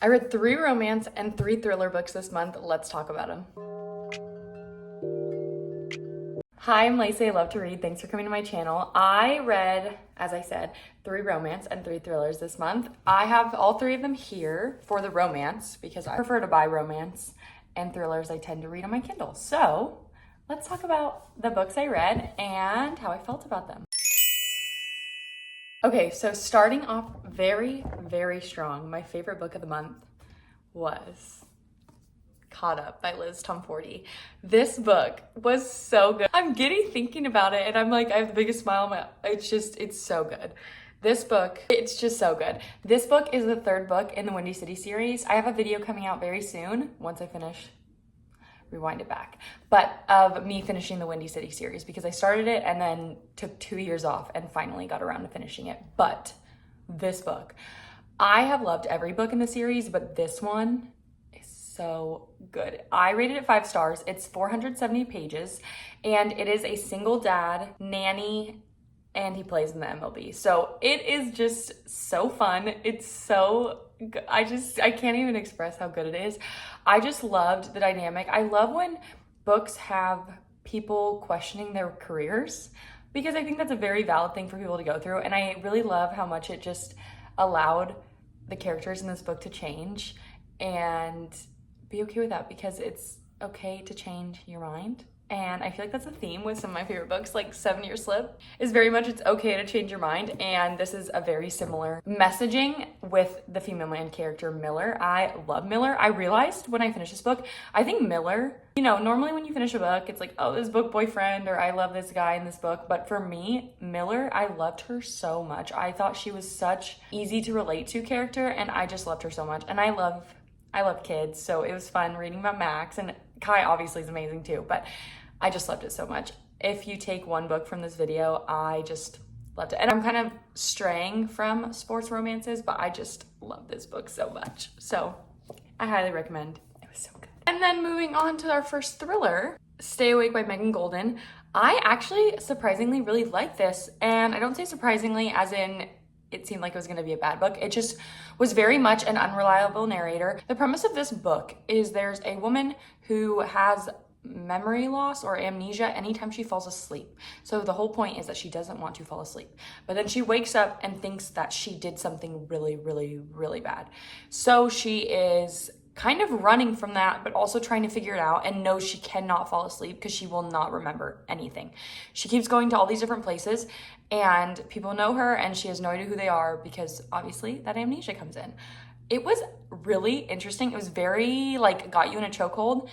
I read 3 romance and 3 thriller books this month. Let's talk about them. Hi, I'm Lacey. I love to read. Thanks for coming to my channel. I read, as I said, 3 romance and 3 thrillers this month. I have all 3 of them here for the romance because I prefer to buy romance, and thrillers I tend to read on my Kindle. So let's talk about the books I read and how I felt about them. Okay, so starting off very, very strong, my favorite book of the month was Caught Up by Liz Tomforty. This book was so good. I'm giddy thinking about it and I'm like, I have the biggest smile on my, it's so good. This book, it's just so good. This book is the 3rd book in the Windy City series. I have a video coming out very soon once I finish, rewind it back, but of me finishing the Windy City series because I started it and then took 2 years off and finally got around to finishing it. But this book, I have loved every book in the series, but this one is so good. I rated it 5 stars. It's 470 pages and it is a single dad nanny and he plays in the MLB. So it is just so fun. It's so good. I can't even express how good it is. I just loved the dynamic. I love when books have people questioning their careers because I think that's a very valid thing for people to go through. And I really love how much it just allowed the characters in this book to change and be okay with that because it's okay to change your mind. And I feel like that's a theme with some of my favorite books, like 7 Year Slip is very much it's okay to change your mind. And this is a very similar messaging with the female main character, Miller. I love Miller. I realized when I finished this book, I think Miller, you know, normally when you finish a book, it's like, oh, this book boyfriend, or I love this guy in this book. But for me, Miller, I loved her so much. I thought she was such easy to relate to character and I just loved her so much. And I love kids. So it was fun reading about Max, and Kai obviously is amazing too, but I just loved it so much. If you take one book from this video, I just loved it. And I'm kind of straying from sports romances, but I just love this book so much. So I highly recommend. It was so good. And then moving on to our first thriller, Stay Awake by Megan Golden. I actually surprisingly really liked this. And I don't say surprisingly as in it seemed like it was going to be a bad book. It just was very much an unreliable narrator. The premise of this book is there's a woman who has memory loss or amnesia anytime she falls asleep. So the whole point is that she doesn't want to fall asleep. But then she wakes up and thinks that she did something really, really, really bad. So she is kind of running from that, but also trying to figure it out and knows she cannot fall asleep because she will not remember anything. She keeps going to all these different places and people know her and she has no idea who they are because obviously that amnesia comes in. It was really interesting. It was very got you in a chokehold.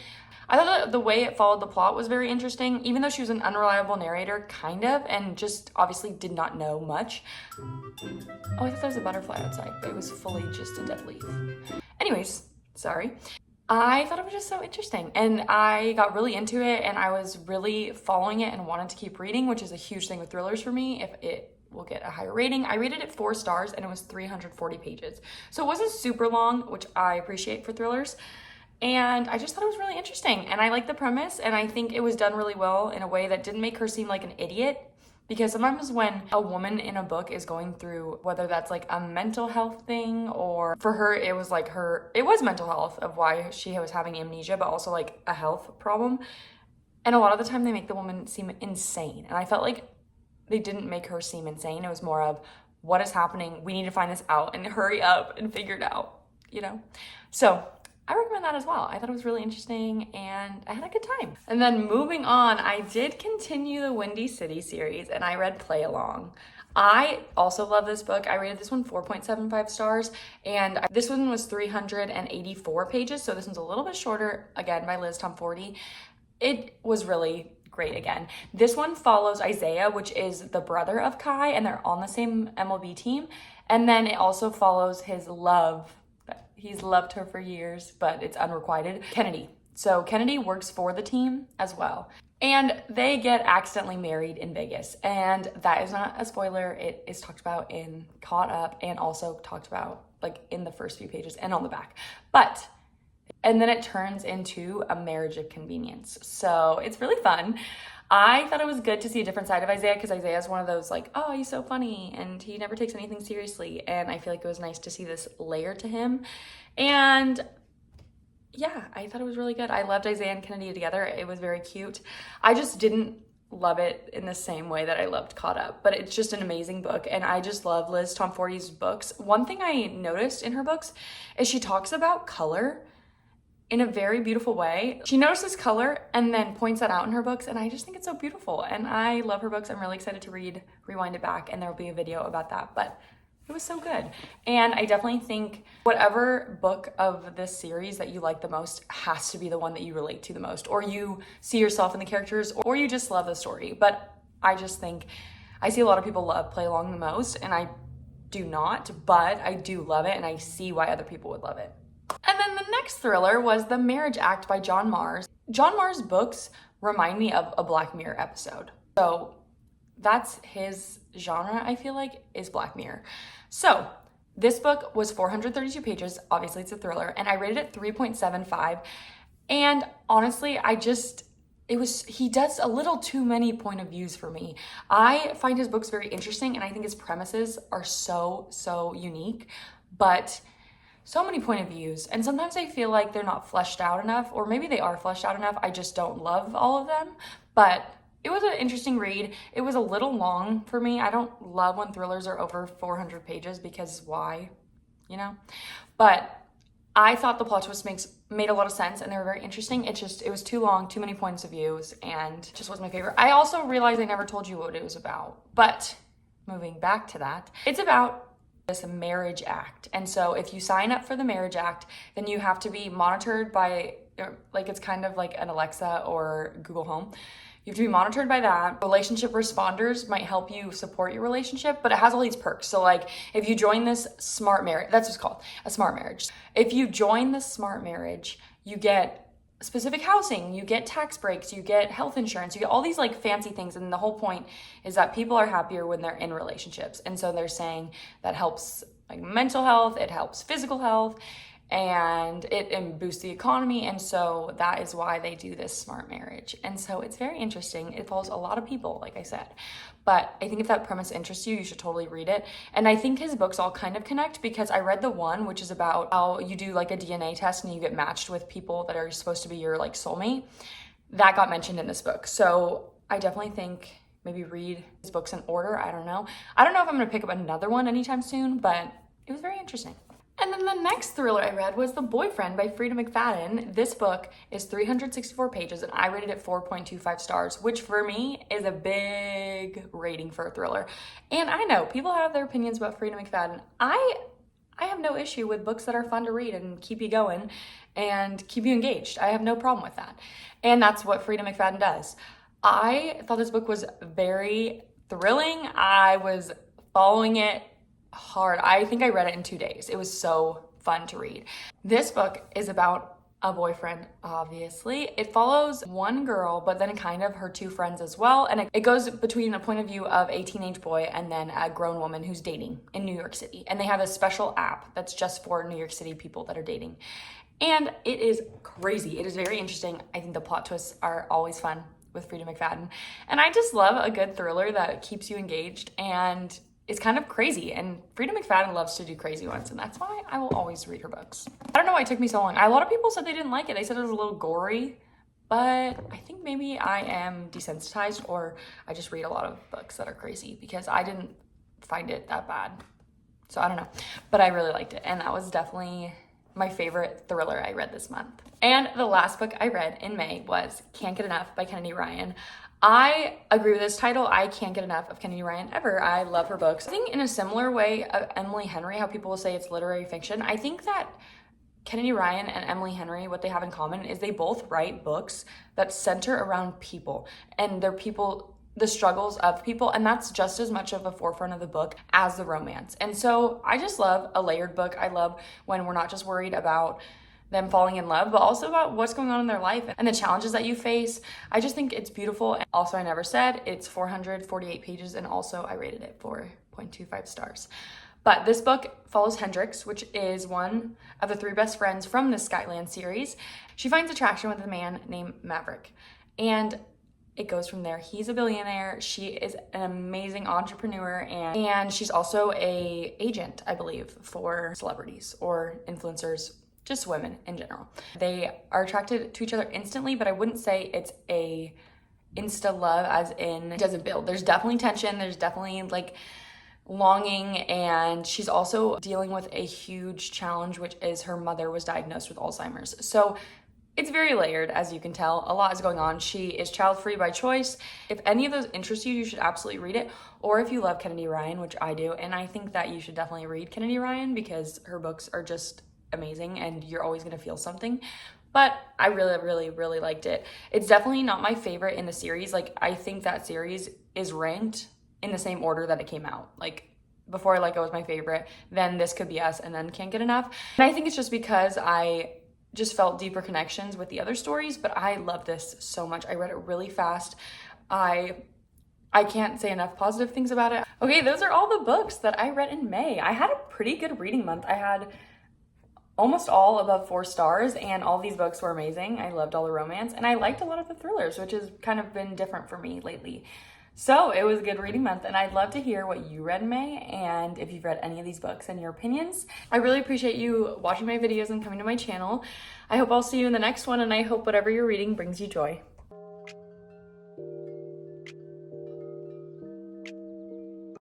I thought that the way it followed the plot was very interesting, even though she was an unreliable narrator, kind of, and just obviously did not know much. Oh, I thought there was a butterfly outside, but it was fully just a dead leaf. Anyways, sorry. I thought it was just so interesting, and I got really into it, and I was really following it and wanted to keep reading, which is a huge thing with thrillers for me. If it will get a higher rating. I rated it 4 stars, and it was 340 pages. So it wasn't super long, which I appreciate for thrillers. And I just thought it was really interesting and I liked the premise and I think it was done really well in a way that didn't make her seem like an idiot, because sometimes when a woman in a book is going through, whether that's like a mental health thing or for her, it was mental health of why she was having amnesia, but also like a health problem. And a lot of the time they make the woman seem insane. And I felt like they didn't make her seem insane. It was more of what is happening? We need to find this out and hurry up and figure it out, you know? So I recommend that as well. I thought it was really interesting and I had a good time. And then moving on, I did continue the Windy City series and I read Play Along. I also love this book. I rated this one 4.75 stars and this one was 384 pages. So this one's a little bit shorter, again, by Liz Tomforty. It was really great again. This one follows Isaiah, which is the brother of Kai, and they're on the same MLB team. And then it also follows his love. He's loved her for years, but it's unrequited. Kennedy. So Kennedy works for the team as well. And they get accidentally married in Vegas. And that is not a spoiler. It is talked about in Caught Up and also talked about in the first few pages and on the back. And then it turns into a marriage of convenience. So it's really fun. I thought it was good to see a different side of Isaiah because Isaiah is one of those like, oh, he's so funny and he never takes anything seriously. And I feel like it was nice to see this layer to him. And yeah, I thought it was really good. I loved Isaiah and Kennedy together. It was very cute. I just didn't love it in the same way that I loved Caught Up, but it's just an amazing book. And I just love Liz Tomforty's books. One thing I noticed in her books is she talks about color in a very beautiful way. She notices color and then points that out in her books, and I just think it's so beautiful. And I love her books. I'm really excited to Rewind It Back, and there will be a video about that, but it was so good. And I definitely think whatever book of this series that you like the most has to be the one that you relate to the most, or you see yourself in the characters, or you just love the story. But I just think I see a lot of people love Play Along the most, and I do not, but I do love it, and I see why other people would love it. And then the next thriller was The Marriage Act by John Marrs. John Marrs' books remind me of a Black Mirror episode. So that's his genre, I feel like, is Black Mirror. So this book was 432 pages. Obviously, it's a thriller, and I rated it 3.75. And honestly, he does a little too many point of views for me. I find his books very interesting, and I think his premises are so unique, but so many point of views, and sometimes I feel like they're not fleshed out enough, or maybe they are fleshed out enough, I just don't love all of them. But it was an interesting read. It was a little long for me. I don't love when thrillers are over 400 pages because why, you know? But I thought the plot twist made a lot of sense, and they were very interesting. It was too long, too many points of views, and just wasn't my favorite. I also realized I never told you what it was about, but moving back to that, it's about this Marriage Act. And so if you sign up for the Marriage Act, then you have to be monitored by, like, it's kind of like an Alexa or Google Home. You have to be monitored by that. Relationship responders might help you support your relationship, but it has all these perks. So like if you join this smart marriage, that's what's called, a smart marriage. If you join the smart marriage, you get specific housing, you get tax breaks, you get health insurance, you get all these like fancy things. And the whole point is that people are happier when they're in relationships. And so they're saying that helps like mental health, it helps physical health, and it boosts the economy. And so that is why they do this smart marriage. And so it's very interesting. It follows a lot of people, like I said. But I think if that premise interests you, you should totally read it. And I think his books all kind of connect because I read the one, which is about how you do like a DNA test and you get matched with people that are supposed to be your like soulmate. That got mentioned in this book. So I definitely think maybe read his books in order. I don't know. I don't know if I'm going to pick up another one anytime soon, but it was very interesting. And then the next thriller I read was The Boyfriend by Frida McFadden. This book is 364 pages and I rated it 4.25 stars, which for me is a big rating for a thriller. And I know people have their opinions about Frida McFadden. I have no issue with books that are fun to read and keep you going and keep you engaged. I have no problem with that. And that's what Frida McFadden does. I thought this book was very thrilling. I was following it hard. I think I read it in 2 days. It was so fun to read. This book is about a boyfriend, obviously. It follows one girl, but then kind of her two friends as well. And it goes between a point of view of a teenage boy and then a grown woman who's dating in New York City. And they have a special app that's just for New York City people that are dating. And it is crazy. It is very interesting. I think the plot twists are always fun with Frida McFadden. And I just love a good thriller that keeps you engaged and it's kind of crazy, and Frida McFadden loves to do crazy ones, and that's why I will always read her books. I don't know why it took me so long. A lot of people said they didn't like it. They said it was a little gory, but I think maybe I am desensitized or I just read a lot of books that are crazy because I didn't find it that bad. So I don't know, but I really liked it, and that was definitely my favorite thriller I read this month. And the last book I read in May was Can't Get Enough by Kennedy Ryan. I agree with this title. I can't get enough of Kennedy Ryan ever. I love her books. I think in a similar way of Emily Henry, how people will say it's literary fiction, I think that Kennedy Ryan and Emily Henry, what they have in common is they both write books that center around people and the struggles of people, and that's just as much of a forefront of the book as the romance. And so I just love a layered book. I love when we're not just worried about them falling in love, but also about what's going on in their life and the challenges that you face. I just think it's beautiful. And also, I never said it's 448 pages, and also I rated it 4.25 stars. But this book follows Hendrix, which is one of the three best friends from the Skyland series. She finds attraction with a man named Maverick. And it goes from there. He's a billionaire. She is an amazing entrepreneur, and she's also a agent, I believe, for celebrities or influencers, just women in general. They are attracted to each other instantly, but I wouldn't say it's a insta love as in it doesn't build. There's definitely tension. There's definitely like longing, and she's also dealing with a huge challenge, which is her mother was diagnosed with Alzheimer's. So it's very layered, as you can tell. A lot is going on. She is child-free by choice. If any of those interest you, you should absolutely read it. Or if you love Kennedy Ryan, which I do, and I think that you should definitely read Kennedy Ryan because her books are just amazing and you're always gonna feel something. But I really liked it. It's definitely not my favorite in the series. Like, I think that series is ranked in the same order that it came out. Like, before I Let Go was my favorite, then This Could Be Us, and then Can't Get Enough. And I think it's just because I just felt deeper connections with the other stories, but I love this so much. I read it really fast. I can't say enough positive things about it. Okay, those are all the books that I read in May. I had a pretty good reading month. I had almost all above 4 stars, and all these books were amazing. I loved all the romance, and I liked a lot of the thrillers, which has kind of been different for me lately. So it was a good reading month, and I'd love to hear what you read in May and if you've read any of these books and your opinions. I really appreciate you watching my videos and coming to my channel. I hope I'll see you in the next one, and I hope whatever you're reading brings you joy.